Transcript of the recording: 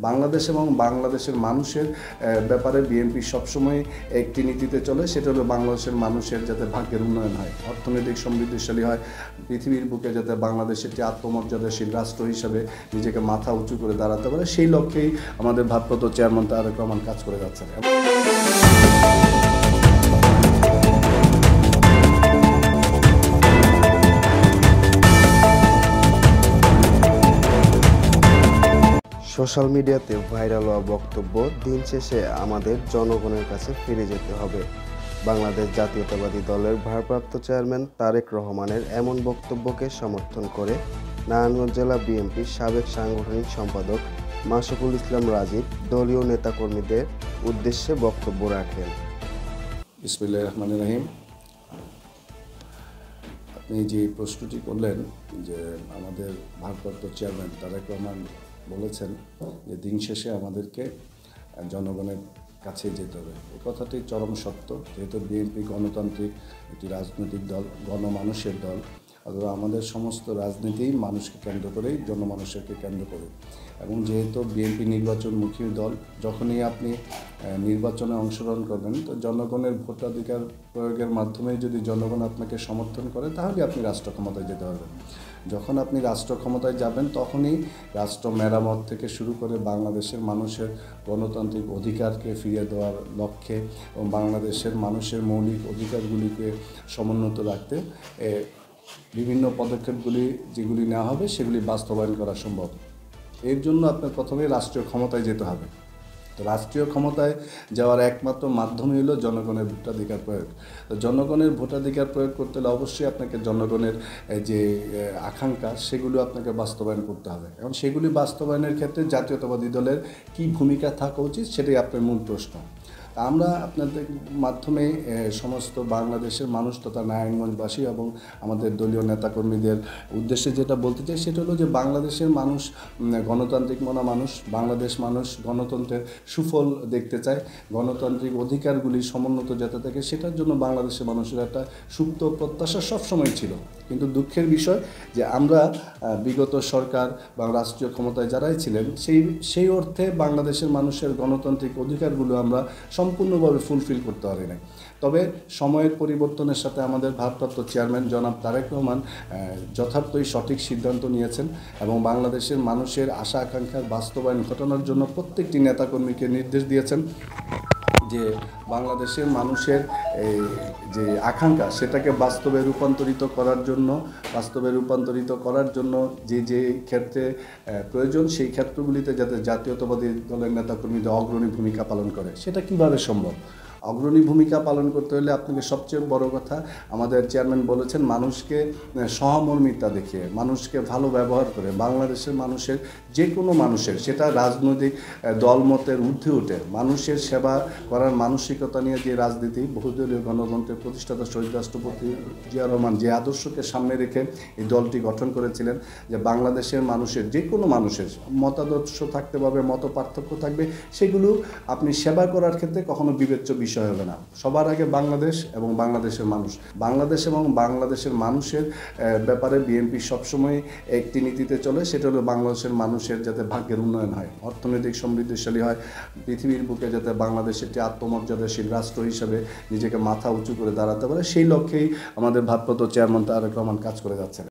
বাংলাদেশ এবং বাংলাদেশের মানুষের ব্যাপারে বিএনপি সবসময় একটি নীতিতে চলে, সেটা হলো বাংলাদেশের মানুষের যাতে ভাগ্যের উন্নয়ন হয়, অর্থনৈতিক সমৃদ্ধিশালী হয়, পৃথিবীর বুকে যাতে বাংলাদেশ একটি আত্মমর্যাদাশীল রাষ্ট্র হিসাবে নিজেকে মাথা উঁচু করে দাঁড়াতে পারে, সেই লক্ষ্যেই আমাদের ভারপ্রাপ্ত চেয়ারম্যান তারেক রহমান কাজ করে যাচ্ছেন। সোশ্যাল মিডিয়াতে ভাইরাল হওয়া বক্তব্য, দিন শেষে আমাদের জনগণের কাছে ফিরে যেতে হবে। বাংলাদেশ জাতীয়তাবাদী দলের ভারপ্রাপ্ত চেয়ারম্যান তারেক রহমানের এমন বক্তব্যকে সমর্থন করে নারায়ণগঞ্জ জেলা বিএনপির সাবেক সাংগঠনিক সম্পাদক মাশরুকুল ইসলাম রাজীব দলীয় নেতাকর্মীদের উদ্দেশ্যে বক্তব্য রাখেন। বিসমিল্লাহির রহমানির রহিম। আপনি যে প্রশ্নটি করলেন যে আমাদের ভারপ্রাপ্ত চেয়ারম্যান তারেক রহমান বলেছেন যে দিন শেষে আমাদেরকে জনগণের কাছে যেতে হবে, এই কথাটি চরম সত্য। যেহেতু বিএনপি গণতান্ত্রিক একটি রাজনৈতিক দল, গণমানুষের দল, অথবা আমাদের সমস্ত রাজনীতিই মানুষকে কেন্দ্র করেই, জনমানুষকে কেন্দ্র করে। এবং যেহেতু বিএনপি নির্বাচনমুখী দল, যখনই আপনি নির্বাচনে অংশগ্রহণ করবেন তো জনগণের ভোটাধিকার প্রয়োগের মাধ্যমে যদি জনগণ আপনাকে সমর্থন করে তাহলে আপনি রাষ্ট্র ক্ষমতায় যেতে পারবেন। যখন আপনি রাষ্ট্র ক্ষমতায় যাবেন তখনই রাষ্ট্র মেরামত থেকে শুরু করে বাংলাদেশের মানুষের গণতান্ত্রিক অধিকারকে ফিরিয়ে দেওয়ার লক্ষ্যে এবং বাংলাদেশের মানুষের মৌলিক অধিকারগুলিকে সমুন্নত রাখতে বিভিন্ন পদক্ষেপগুলি যেগুলি নেওয়া হবে সেগুলি বাস্তবায়ন করা সম্ভব। এর জন্য আপনার প্রথমে রাষ্ট্রীয় ক্ষমতায় যেতে হবে। তো রাষ্ট্রীয় ক্ষমতায় যাওয়ার একমাত্র মাধ্যমই হলো জনগণের ভোটাধিকার প্রয়োগ। তো জনগণের ভোটাধিকার প্রয়োগ করতে হলে অবশ্যই আপনাকে জনগণের যে আকাঙ্ক্ষা সেগুলো আপনাকে বাস্তবায়ন করতে হবে। এবং সেগুলি বাস্তবায়নের ক্ষেত্রে জাতীয়তাবাদী দলের কী ভূমিকা থাকা উচিত সেটাই আপনার মূল প্রশ্ন। আমরা আপনাদের মাধ্যমে সমস্ত বাংলাদেশের মানুষ তথা নারায়ণগঞ্জবাসী এবং আমাদের দলীয় নেতাকর্মীদের উদ্দেশ্যে যেটা বলতে চাই সেটা হলো যে বাংলাদেশের মানুষ গণতান্ত্রিক মনা মানুষ, বাংলাদেশ মানুষ গণতন্ত্রের সুফল দেখতে চায়, গণতান্ত্রিক অধিকারগুলি সমুন্নত যাতে থাকে সেটার জন্য বাংলাদেশের মানুষের একটা সুপ্ত প্রত্যাশা সবসময় ছিল। কিন্তু দুঃখের বিষয় যে আমরা বিগত সরকার বা রাষ্ট্রীয় ক্ষমতায় যারাই ছিলেন সেই অর্থে বাংলাদেশের মানুষের গণতান্ত্রিক অধিকারগুলো আমরা সম্পূর্ণভাবে ফুলফিল করতে পারি না। তবে সময়ের পরিবর্তনের সাথে আমাদের ভারপ্রাপ্ত চেয়ারম্যান জনাব তারেক রহমান যথার্থই সঠিক সিদ্ধান্ত নিয়েছেন এবং বাংলাদেশের মানুষের আশা আকাঙ্ক্ষার বাস্তবায়ন ঘটানোর জন্য প্রত্যেকটি নেতাকর্মীকে নির্দেশ দিয়েছেন যে বাংলাদেশের মানুষের যে আকাঙ্ক্ষা সেটাকে বাস্তবে রূপান্তরিত করার জন্য যে ক্ষেত্রে প্রয়োজন সেই ক্ষেত্রগুলিতে যাতে জাতীয়তাবাদী দলের নেতাকর্মীদের অগ্রণী ভূমিকা পালন করে। সেটা কিভাবে সম্ভব? অগ্রণী ভূমিকা পালন করতে হলে আপনাকে সবচেয়ে বড় কথা আমাদের চেয়ারম্যান বলেছেন মানুষকে সহমর্মিতা দেখিয়ে, মানুষকে ভালো ব্যবহার করে, বাংলাদেশের মানুষের যে কোনো মানুষের সেটা রাজনৈতিক দলমতের ঊর্ধ্বে উঠে মানুষের সেবা করার মানসিকতা নিয়ে যে রাজনীতি, বহুদলীয় গণতন্ত্রের প্রতিষ্ঠাতা শহীদ রাষ্ট্রপতি জিয়া রহমান যে আদর্শকে সামনে রেখে এই দলটি গঠন করেছিলেন যে বাংলাদেশের মানুষের যে কোনো মানুষের মতাদর্শ থাকতে পারবে, মত পার্থক্য থাকবে, সেগুলো আপনি সেবা করার ক্ষেত্রে কখনো বিবেচ্য বিষয় হবে না। সবার আগে বাংলাদেশ এবং বাংলাদেশের মানুষ, বাংলাদেশ এবং বাংলাদেশের মানুষের ব্যাপারে বিএনপি সবসময় একটি নীতিতে চলে, সেটা হলো বাংলাদেশের মানুষের যাতে ভাগ্যের উন্নয়ন হয়, অর্থনৈতিক সমৃদ্ধিশালী হয়, পৃথিবীর বুকে যাতে বাংলাদেশ একটি আত্মমর্যাদাশীল রাষ্ট্র হিসাবে নিজেকে মাথা উঁচু করে দাঁড়াতে পারে, সেই লক্ষ্যেই আমাদের ভারপ্রাপ্ত চেয়ারম্যান তারেক রহমান কাজ করে যাচ্ছেন।